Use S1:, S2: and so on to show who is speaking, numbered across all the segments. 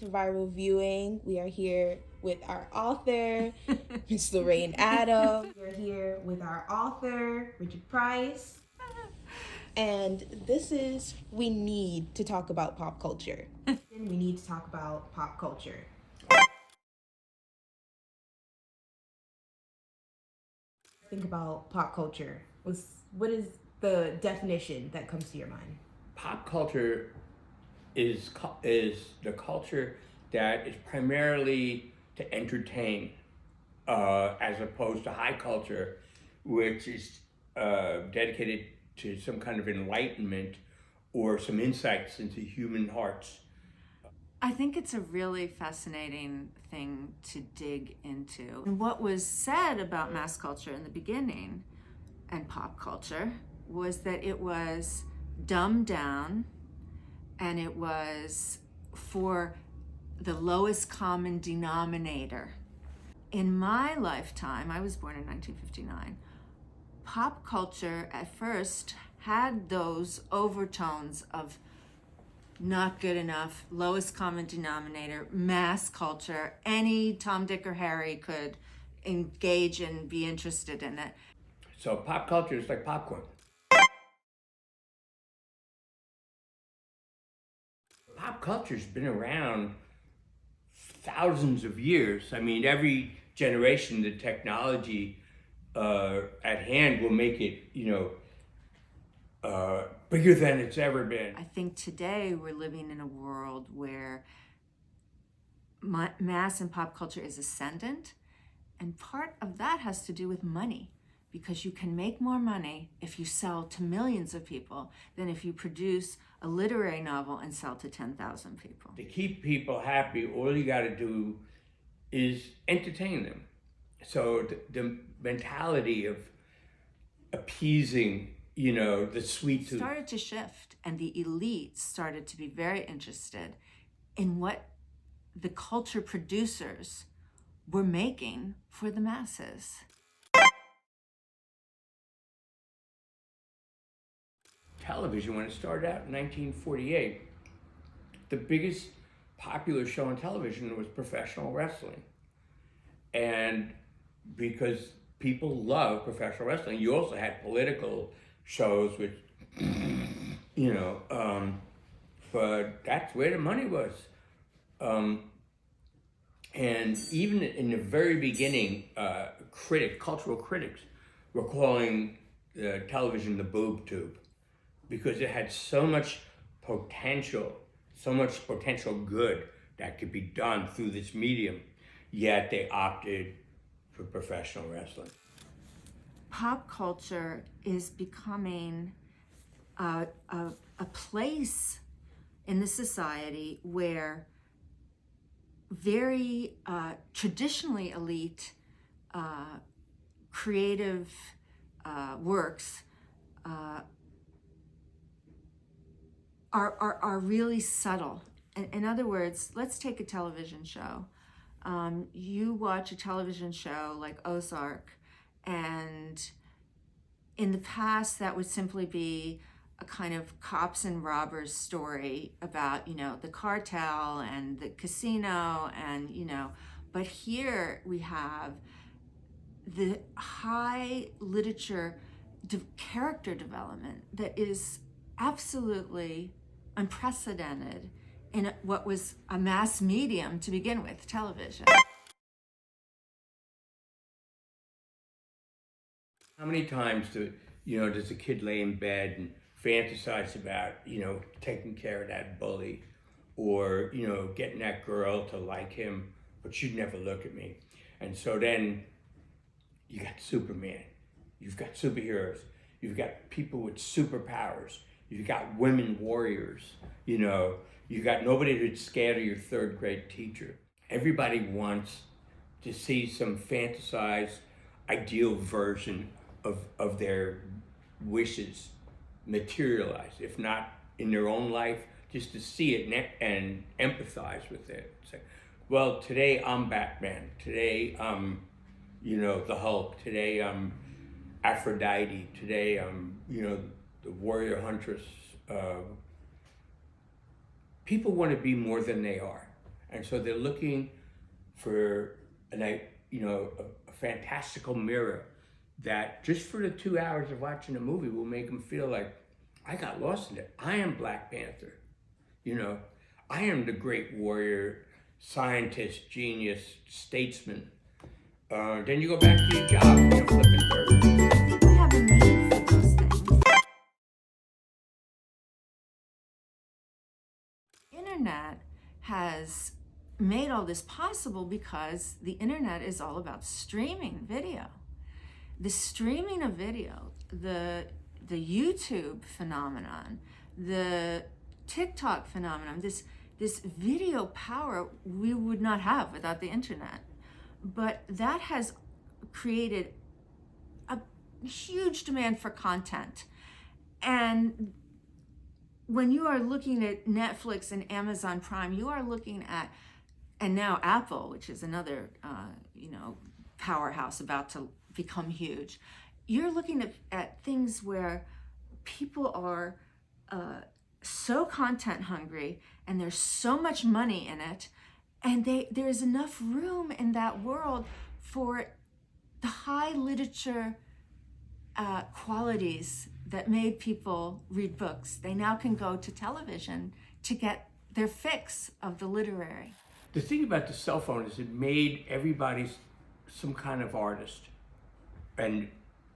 S1: Viral Viewing. We are here with our author, Miss Lorraine Adams. We're here with our author, Richard Price. And this is We Need to Talk About Pop Culture. We need to talk about pop culture. Think about pop culture. What is the definition that comes to your mind?
S2: Pop culture is the culture that is primarily to entertain, as opposed to high culture, which is dedicated to some kind of enlightenment or some insights into human hearts.
S3: I think it's a really fascinating thing to dig into. And what was said about mass culture in the beginning and pop culture was that it was dumbed down and it was for the lowest common denominator. In my lifetime, I was born in 1959, pop culture at first had those overtones of not good enough, lowest common denominator, mass culture. Any Tom, Dick, or Harry could engage and be interested in it.
S2: So pop culture is like popcorn. Pop culture's been around thousands of years. I mean, every generation, the technology at hand will make it, bigger than it's ever been.
S3: I think today we're living in a world where mass and pop culture is ascendant, and part of that has to do with money, because you can make more money if you sell to millions of people than if you produce a literary novel and sell to 10,000 people.
S2: To keep people happy, all you got to do is entertain them. So the mentality of appeasing, the sweet tooth
S3: started to shift, and the elite started to be very interested in what the culture producers were making for the masses.
S2: Television, when it started out in 1948, the biggest popular show on television was professional wrestling. And because people love professional wrestling, you also had political shows, which, but that's where the money was. And even in the very beginning, cultural critics were calling television the boob tube, because it had so much potential good that could be done through this medium, yet they opted for professional wrestling.
S3: Pop culture is becoming a place in the society where very traditionally elite creative works are really subtle. In other words, let's take a television show. You watch a television show like Ozark, and in the past that would simply be a kind of cops and robbers story about, the cartel and the casino, and, but here we have the high literature character development that is absolutely unprecedented in what was a mass medium to begin with, television.
S2: How many times does a kid lay in bed and fantasize about, taking care of that bully, or, getting that girl to like him, but she'd never look at me. And so then you got Superman, you've got superheroes, you've got people with superpowers, you've got women warriors, you've got nobody who's scared of your third grade teacher. Everybody wants to see some fantasized, ideal version of their wishes materialize, if not in their own life, just to see it and empathize with it. Say, well, today I'm Batman, today I'm, the Hulk, today I'm Aphrodite, today I'm, the warrior huntress. People want to be more than they are. And so they're looking for a fantastical mirror that just for the 2 hours of watching a movie will make them feel like, I got lost in it. I am Black Panther. I am the great warrior, scientist, genius, statesman. Then you go back to your job, flipping burgers.
S3: We have a need for those things. Internet has made all this possible because the internet is all about streaming video. The streaming of video, the YouTube phenomenon, the TikTok phenomenon, this video power we would not have without the internet. But that has created a huge demand for content. And when you are looking at Netflix and Amazon Prime, you are looking at, and now Apple, which is another powerhouse about to become huge, you're looking at things where people are so content hungry and there's so much money in it, and there's enough room in that world for the high literature qualities that made people read books. They now can go to television to get their fix of the literary.
S2: The thing about the cell phone is it made everybody some kind of artist and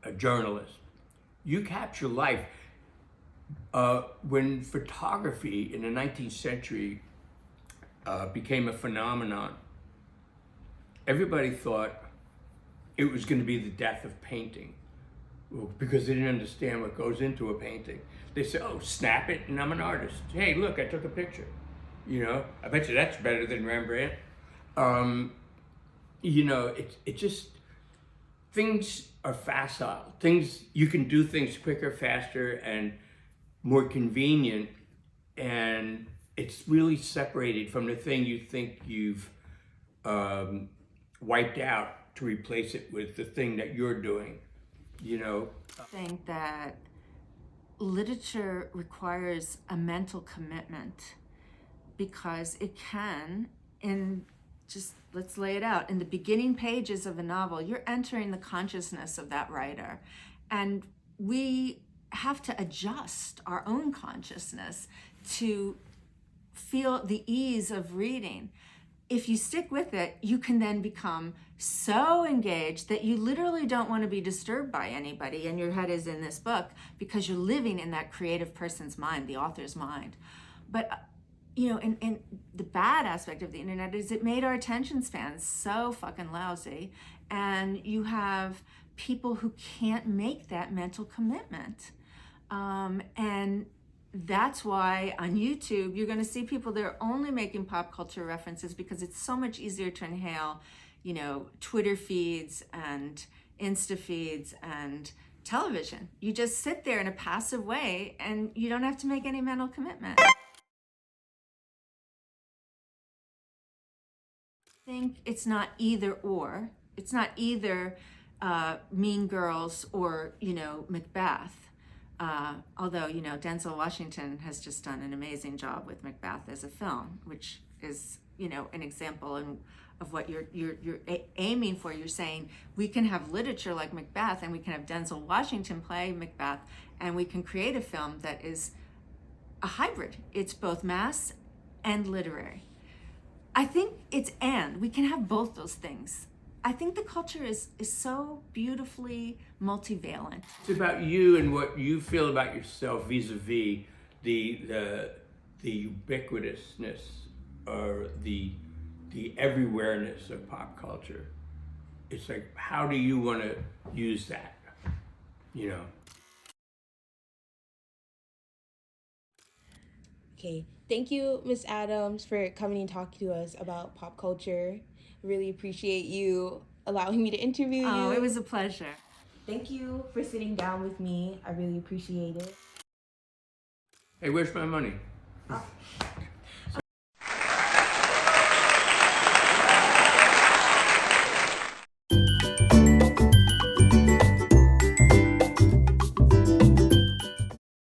S2: a journalist. You capture life. When photography in the 19th century became a phenomenon, everybody thought it was going to be the death of painting, because they didn't understand what goes into a painting. They said, oh, snap it and I'm an artist. Hey, look, I took a picture. I bet you that's better than Rembrandt. It just, things are facile. You can do things quicker, faster, and more convenient, and it's really separated from the thing you think you've wiped out to replace it with the thing that you're doing.
S3: I think that literature requires a mental commitment because it can, let's lay it out, in the beginning pages of a novel, you're entering the consciousness of that writer. And we have to adjust our own consciousness to feel the ease of reading. If you stick with it, you can then become so engaged that you literally don't want to be disturbed by anybody, and your head is in this book because you're living in that creative person's mind, the author's mind. But and the bad aspect of the internet is it made our attention spans so fucking lousy, and you have people who can't make that mental commitment. And that's why on YouTube, you're going to see people that are only making pop culture references because it's so much easier to inhale, Twitter feeds and Insta feeds and television. You just sit there in a passive way and you don't have to make any mental commitment. I think it's not either or. It's not either Mean Girls or, Macbeth. Although, Denzel Washington has just done an amazing job with Macbeth as a film, which is, an example of what you're aiming for. You're saying we can have literature like Macbeth and we can have Denzel Washington play Macbeth and we can create a film that is a hybrid. It's both mass and literary. I think we can have both those things. I think the culture is so beautifully multivalent.
S2: It's about you and what you feel about yourself vis-a-vis the ubiquitousness or the everywhereness of pop culture. It's like, how do you want to use that?
S1: Okay, thank you, Miss Adams, for coming and talking to us about pop culture. Really appreciate you allowing me to interview you.
S3: Oh, it was a pleasure.
S1: Thank you for sitting down with me. I really appreciate it.
S2: Hey, where's my money?
S1: Oh.